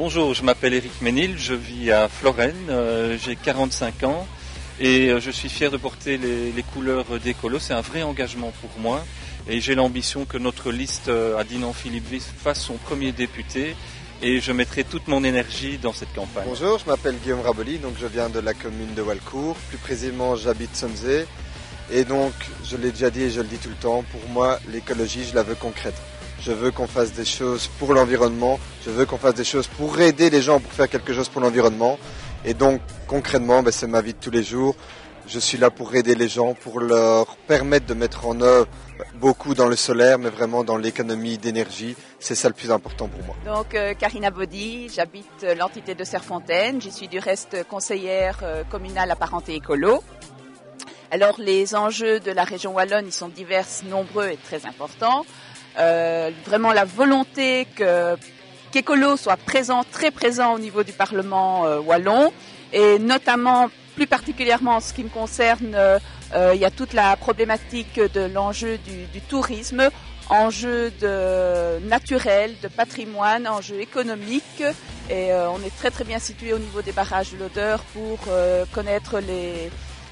Bonjour, je m'appelle Éric Ménil, je vis à Florenne, j'ai 45 ans et je suis fier de porter les couleurs d'Écolo. C'est un vrai engagement pour moi et j'ai l'ambition que notre liste à Dinan-Philippeville fasse son premier député et je mettrai toute mon énergie dans cette campagne. Bonjour, je m'appelle Guillaume Raboli, donc je viens de la commune de Walcourt, plus précisément j'habite Sonzé et donc je l'ai déjà dit et je le dis tout le temps, pour moi l'écologie je la veux concrète. Je veux qu'on fasse des choses pour l'environnement, je veux qu'on fasse des choses pour aider les gens, pour faire quelque chose pour l'environnement. Et donc concrètement, c'est ma vie de tous les jours. Je suis là pour aider les gens, pour leur permettre de mettre en œuvre beaucoup dans le solaire, mais vraiment dans l'économie d'énergie. C'est ça le plus important pour moi. Donc Karina Baudy, j'habite l'entité de Serfontaine. J'y suis du reste conseillère communale apparentée écolo. Alors les enjeux de la région wallonne, ils sont divers, nombreux et très importants. Vraiment la volonté qu'Écolo soit présent, très présent au niveau du Parlement wallon, et notamment, plus particulièrement en ce qui me concerne, il y a toute la problématique de l'enjeu du tourisme, enjeu naturel, de patrimoine, enjeu économique, et on est très très bien situé au niveau des barrages de l'Odeur pour connaître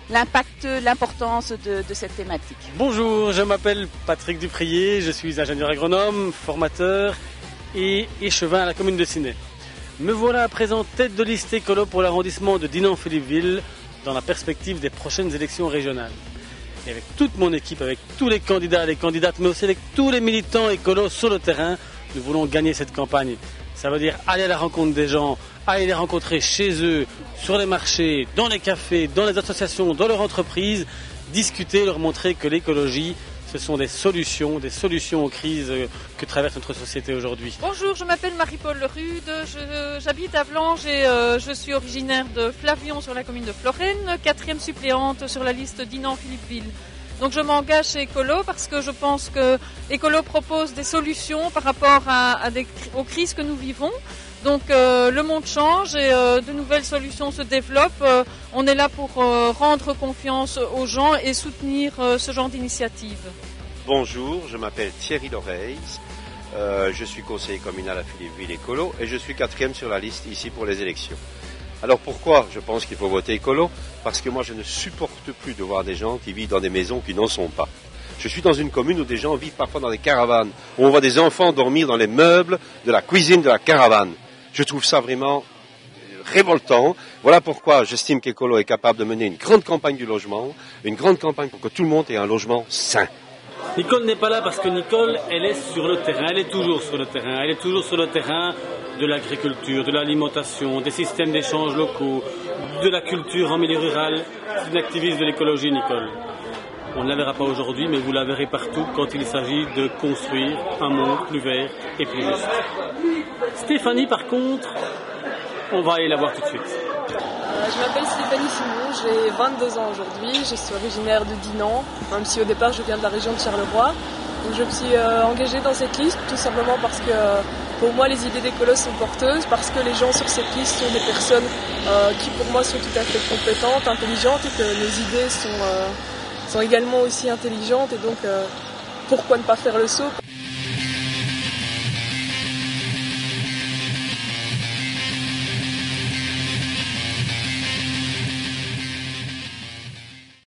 l'impact, l'importance de cette thématique. Bonjour, je m'appelle Patrick Duprier, je suis ingénieur agronome, formateur et échevin à la commune de Ciney. Me voilà à présent tête de liste écolo pour l'arrondissement de Dinan-Philippeville dans la perspective des prochaines élections régionales. Et avec toute mon équipe, avec tous les candidats et les candidates, mais aussi avec tous les militants écolos sur le terrain, nous voulons gagner cette campagne. Ça veut dire aller à la rencontre des gens, aller les rencontrer chez eux, sur les marchés, dans les cafés, dans les associations, dans leur entreprise, discuter, leur montrer que l'écologie, ce sont des solutions aux crises que traverse notre société aujourd'hui. Bonjour, je m'appelle Marie-Paul Rude, j'habite à Vlanges et je suis originaire de Flavion sur la commune de Florenne, 4e suppléante sur la liste Dinan-Philippeville. Donc je m'engage chez Écolo parce que je pense que Écolo propose des solutions par rapport aux crises que nous vivons. Donc le monde change et de nouvelles solutions se développent. On est là pour rendre confiance aux gens et soutenir ce genre d'initiative. Bonjour, je m'appelle Thierry Loreys, je suis conseiller communal à Philippeville Écolo et je suis 4e sur la liste ici pour les élections. Alors pourquoi je pense qu'il faut voter écolo? Parce que moi je ne supporte plus de voir des gens qui vivent dans des maisons qui n'en sont pas. Je suis dans une commune où des gens vivent parfois dans des caravanes, où on voit des enfants dormir dans les meubles de la cuisine de la caravane. Je trouve ça vraiment révoltant. Voilà pourquoi j'estime qu'Écolo est capable de mener une grande campagne du logement, une grande campagne pour que tout le monde ait un logement sain. Nicole n'est pas là parce que Nicole, elle est sur le terrain, elle est toujours sur le terrain, elle est toujours sur le terrain de l'agriculture, de l'alimentation, des systèmes d'échange locaux, de la culture en milieu rural. C'est une activiste de l'écologie, Nicole. On ne la verra pas aujourd'hui, mais vous la verrez partout quand il s'agit de construire un monde plus vert et plus juste. Stéphanie, par contre, on va aller la voir tout de suite. Je m'appelle Stéphanie Simon, j'ai 22 ans aujourd'hui, je suis originaire de Dinan, même si au départ je viens de la région de Charleroi. Donc je me suis engagée dans cette liste tout simplement parce que pour moi les idées d'écolo sont porteuses, parce que les gens sur cette liste sont des personnes qui pour moi sont tout à fait compétentes, intelligentes et que nos idées sont également aussi intelligentes et donc pourquoi ne pas faire le saut?